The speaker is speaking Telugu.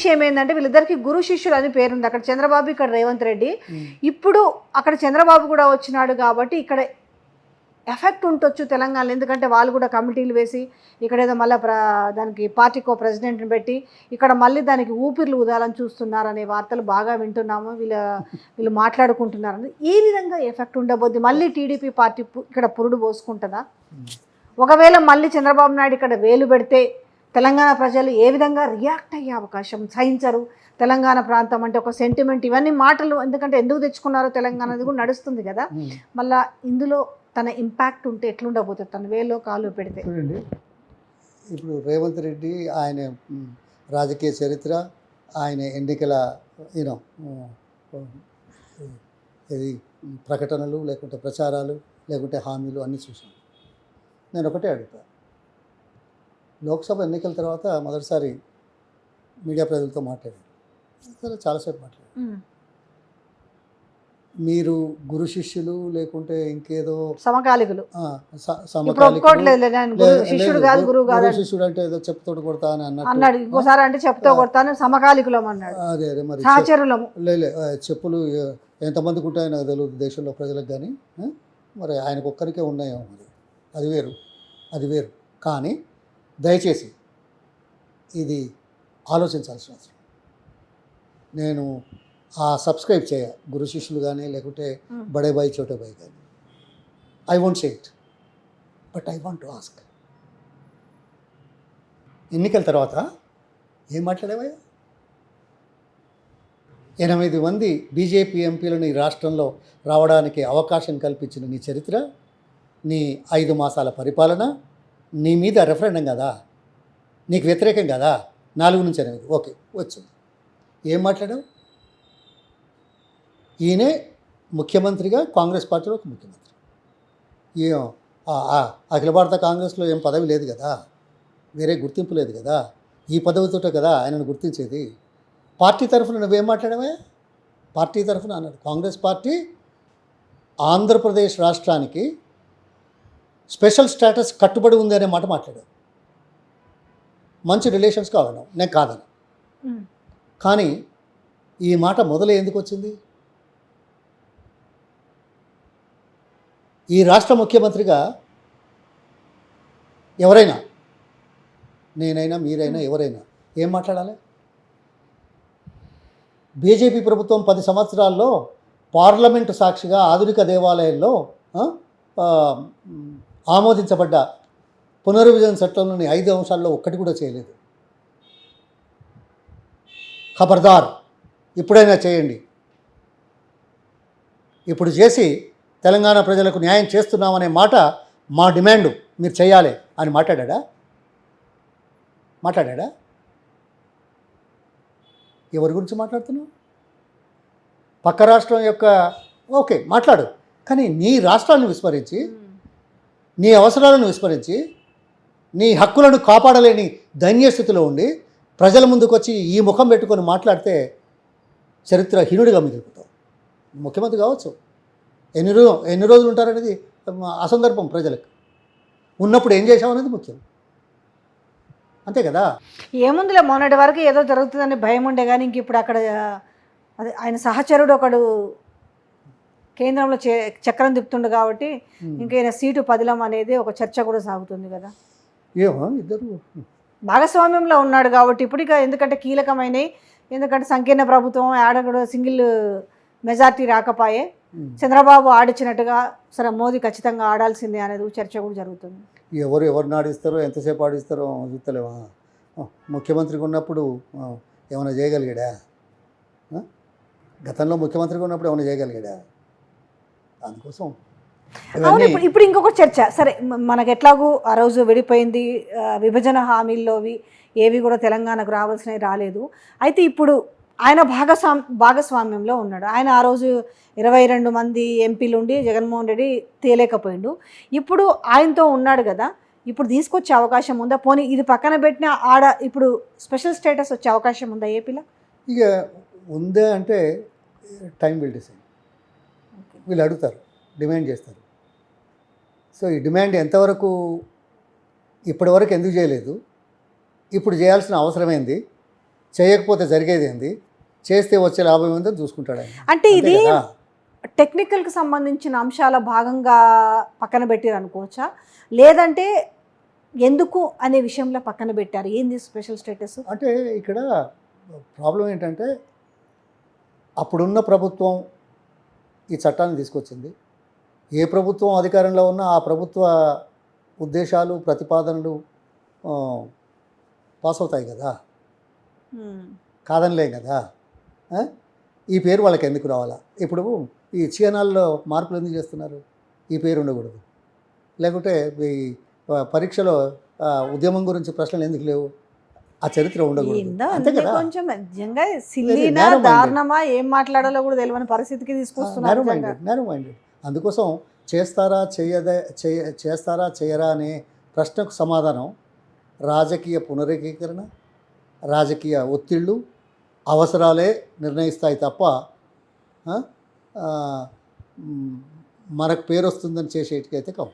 విషయం ఏంటంటే వీళ్ళిద్దరికి గురు శిష్యులు అని పేరుంది. అక్కడ చంద్రబాబు, ఇక్కడ రేవంత్ రెడ్డి. ఇప్పుడు అక్కడ చంద్రబాబు కూడా వచ్చినాడు కాబట్టి ఇక్కడ ఎఫెక్ట్ ఉండొచ్చు తెలంగాణలో. ఎందుకంటే వాళ్ళు కూడా కమిటీలు వేసి ఇక్కడ ఏదో మళ్ళీ దానికి పార్టీకో ప్రెసిడెంట్ని పెట్టి ఇక్కడ మళ్ళీ దానికి ఊపిర్లు ఊదాలని చూస్తున్నారనే వార్తలు బాగా వింటున్నాము. వీళ్ళు మాట్లాడుకుంటున్నారని. ఈ విధంగా ఎఫెక్ట్ ఉండబోద్ది. మళ్ళీ టీడీపీ పార్టీ ఇక్కడ పురుడు పోసుకుంటుందా? ఒకవేళ మళ్ళీ చంద్రబాబు నాయుడు ఇక్కడ వేలు పెడితే తెలంగాణ ప్రజలు ఏ విధంగా రియాక్ట్ అయ్యే అవకాశం? సహించరు. తెలంగాణ ప్రాంతం అంటే ఒక సెంటిమెంట్, ఇవన్నీ మాటలు ఎందుకంటే ఎందుకు తెచ్చుకున్నారో తెలంగాణది కూడా నడుస్తుంది కదా. మళ్ళీ ఇందులో తన ఇంపాక్ట్ ఉంటే ఎట్లుండబోతుంది తన వేలో కాలు పెడితే? చూడండి, ఇప్పుడు రేవంత్ రెడ్డి ఆయన రాజకీయ చరిత్ర, ఆయన ఎన్నికల యూనో ఇది ప్రకటనలు లేకుంటే ప్రచారాలు లేకుంటే హామీలు అన్నీ చూసాను. నేను ఒకటే అడుగుతా, లోక్సభ ఎన్నికల తర్వాత మొదటిసారి మీడియా ప్రజలతో మాట్లాడాను. సరే, చాలాసేపు మాట్లాడాను. మీరు గురు శిష్యులు లేకుంటే ఇంకేదో సమకాలికులు శిష్యుడు అంటే ఏదో చెప్తోడు కొడతా అని అన్నాడు. ఇంకోసారి అంటే చెప్తూ కొడతాను సమకాలికులం అన్నాడు. అదే అదే మరి సహచరులము చెప్పులు ఎంతమందికి ఉంటాయో నాకు తెలియదు దేశంలో ప్రజలకు, కానీ మరి ఆయనకు ఒక్కరికే ఉన్నాయేమో. మరి అది వేరు. కానీ దయచేసి ఇది ఆలోచించాల్సిన అవసరం. నేను సబ్స్క్రైబ్ చేయ గురు శిష్యులు కానీ లేకుంటే బడే బాయ్ చోటే బాయ్ కానీ, I won't say it, but I want to ask, ఎన్నికల తర్వాత ఏం మాట్లాడేవా? 8 మంది బీజేపీ ఎంపీలను ఈ రాష్ట్రంలో రావడానికి అవకాశం కల్పించిన నీ చరిత్ర, నీ 5 మాసాల పరిపాలన, నీ మీద రెఫరెండం కదా, నీకు వ్యతిరేకం కదా, 4 నుంచి 8 ఓకే వచ్చింది. ఏం మాట్లాడావు? ఈయనే ముఖ్యమంత్రిగా కాంగ్రెస్ పార్టీలో ఒక ముఖ్యమంత్రి. అఖిల భారత కాంగ్రెస్లో ఏం పదవి లేదు కదా, వేరే గుర్తింపు లేదు కదా, ఈ పదవితోటే కదా ఆయనను గుర్తించేది. పార్టీ తరఫున నువ్వేం మాట్లాడావా? పార్టీ తరఫున అన్నాడు, కాంగ్రెస్ పార్టీ ఆంధ్రప్రదేశ్ రాష్ట్రానికి స్పెషల్ స్టేటస్ కట్టుబడి ఉంది అనే మాట మాట్లాడావు. మంచి రిలేషన్స్ కావాలన్నావు, నేను కాదను. కానీ ఈ మాట మొదలు ఎందుకు వచ్చింది? ఈ రాష్ట్ర ముఖ్యమంత్రిగా ఎవరైనా, నేనైనా మీరైనా ఎవరైనా ఏం మాట్లాడాలి? బీజేపీ ప్రభుత్వం 10 సంవత్సరాల్లో పార్లమెంటు సాక్షిగా ఆధునిక దేవాలయాల్లో ఆమోదించబడ్డ పునర్విభజన చట్టంలోని 5 అంశాల్లో ఒక్కటి కూడా చేయలేదు. ఖబర్దార్, ఇప్పుడైనా చేయండి. ఇప్పుడు చేసి తెలంగాణ ప్రజలకు న్యాయం చేస్తున్నామనే మాట మా డిమాండు, మీరు చేయాలి అని మాట్లాడా? ఎవరి గురించి మాట్లాడుతున్నావు? పక్క రాష్ట్రం యొక్క ఓకే మాట్లాడు, కానీ నీ రాష్ట్రాన్ని విస్మరించి, నీ అవసరాలను విస్మరించి, నీ హక్కులను కాపాడలేని దైన్యస్థితిలో ఉండి ప్రజల ముందుకు వచ్చి ఈ ముఖం పెట్టుకొని మాట్లాడితే చరిత్రహీనుడిగా మిగిలిపోతావు. ముఖ్యమంత్రి కావచ్చు, ఎన్ని రోజులు ఉంటారనేది అసందర్భం. ప్రజలకు ఉన్నప్పుడు ఏం చేసామనేది ముఖ్యం, అంతే కదా. ఏముందిలే, మొన్నటి వరకు ఏదో జరుగుతుందని భయం ఉండే, కానీ ఇంక ఇప్పుడు అక్కడ అదే ఆయన సహచరుడు ఒకడు కేంద్రంలో చక్రం తిప్పుతుండు కాబట్టి ఇంకైనా సీటు పదిలం అనేది ఒక చర్చ కూడా సాగుతుంది కదా. ఏమో ఇద్దరు భాగస్వామ్యంలో ఉన్నాడు కాబట్టి ఇప్పుడు ఇక ఎందుకంటే కీలకమైనవి, ఎందుకంటే సంకీర్ణ ప్రభుత్వం ఆడ కూడా సింగిల్ మెజార్టీ రాకపోయే, చంద్రబాబు ఆడిచ్చినట్టుగా సరే మోదీ ఖచ్చితంగా ఆడాల్సిందే అనేది చర్చ కూడా జరుగుతుంది. ఎవరిని ఆడిస్తారో ఎంతసేపు ఆడిస్తారో చూస్తలేవా? ముఖ్యమంత్రిగా ఉన్నప్పుడు ఏమైనా చేయగలిగాడా? గతంలో ముఖ్యమంత్రిగా ఉన్నప్పుడు ఏమైనా చేయగలిగాడా? దానికోసం అవును. ఇప్పుడు ఇంకొక చర్చ, సరే మనకు ఎట్లాగూ ఆ రోజు విడిపోయింది, విభజన హామీల్లోవి ఏవి కూడా తెలంగాణకు రావాల్సినవి రాలేదు. అయితే ఇప్పుడు ఆయన భాగస్వామ్యంలో ఉన్నాడు. ఆయన ఆ రోజు 22 మంది ఎంపీలు ఉండి జగన్మోహన్ రెడ్డి తేలేకపోయిండు. ఇప్పుడు ఆయనతో ఉన్నాడు కదా, ఇప్పుడు తీసుకొచ్చే అవకాశం ఉందా? పోనీ ఇది పక్కన పెట్టిన ఇప్పుడు స్పెషల్ స్టేటస్ వచ్చే అవకాశం ఉందా ఏపీలో? ఇక ఉందా అంటే టైం విల్ డిసైడ్. వీళ్ళు అడుగుతారు, డిమాండ్ చేస్తారు. సో ఈ డిమాండ్ ఎంతవరకు, ఇప్పటివరకు ఎందుకు చేయలేదు, ఇప్పుడు చేయాల్సిన అవసరమైంది, చేయకపోతే జరిగేది ఏంది, చేస్తే వచ్చే లాభం ఏందో చూసుకుంటాడు ఆయన. అంటే అంతే ఇది కదా? టెక్నికల్కి సంబంధించిన అంశాల భాగంగా పక్కన పెట్టారు అనుకోవచ్చా, లేదంటే ఎందుకు అనే విషయంలో పక్కన పెట్టారు? ఏంది స్పెషల్ స్టేటస్? అంటే ఇక్కడ ప్రాబ్లం ఏంటంటే అప్పుడున్న ప్రభుత్వం ఈ చట్టాన్ని తీసుకొచ్చింది. ఏ ప్రభుత్వం అధికారంలో ఉన్నా ఆ ప్రభుత్వ ఉద్దేశాలు, ప్రతిపాదనలు పాస్ అవుతాయి కదా, కాదనిలేం కదా. ఆ? ఈ పేరు వాళ్ళకి ఎందుకు రావాలా? ఇప్పుడు ఈ చీనాల్లో మార్పులు ఎందుకు చేస్తున్నారు? ఈ పేరు ఉండకూడదు. లేకుంటే ఈ పరీక్షలో ఉద్యమం గురించి ప్రశ్నలు ఎందుకు లేవు? ఆ చరిత్ర ఉండకూడదు. అంతే కదా. కొంచెం నిజంగా సిల్లీనా narrow-minded. దారుణమా ఏం మాట్లాడాలో కూడా తెలియని పరిస్థితికి తీసుకొస్తున్నారు నిజంగా. Narrow minded. అందుకోసం చేస్తారా చేయరా అనే ప్రశ్నకు సమాధానం రాజకీయ పునరేకీకరణ, రాజకీయ ఒత్తిళ్ళు, అవసరాలే నిర్ణయిస్తాయి తప్ప మనకు పేరు వస్తుందని చేసేటికైతే కావు.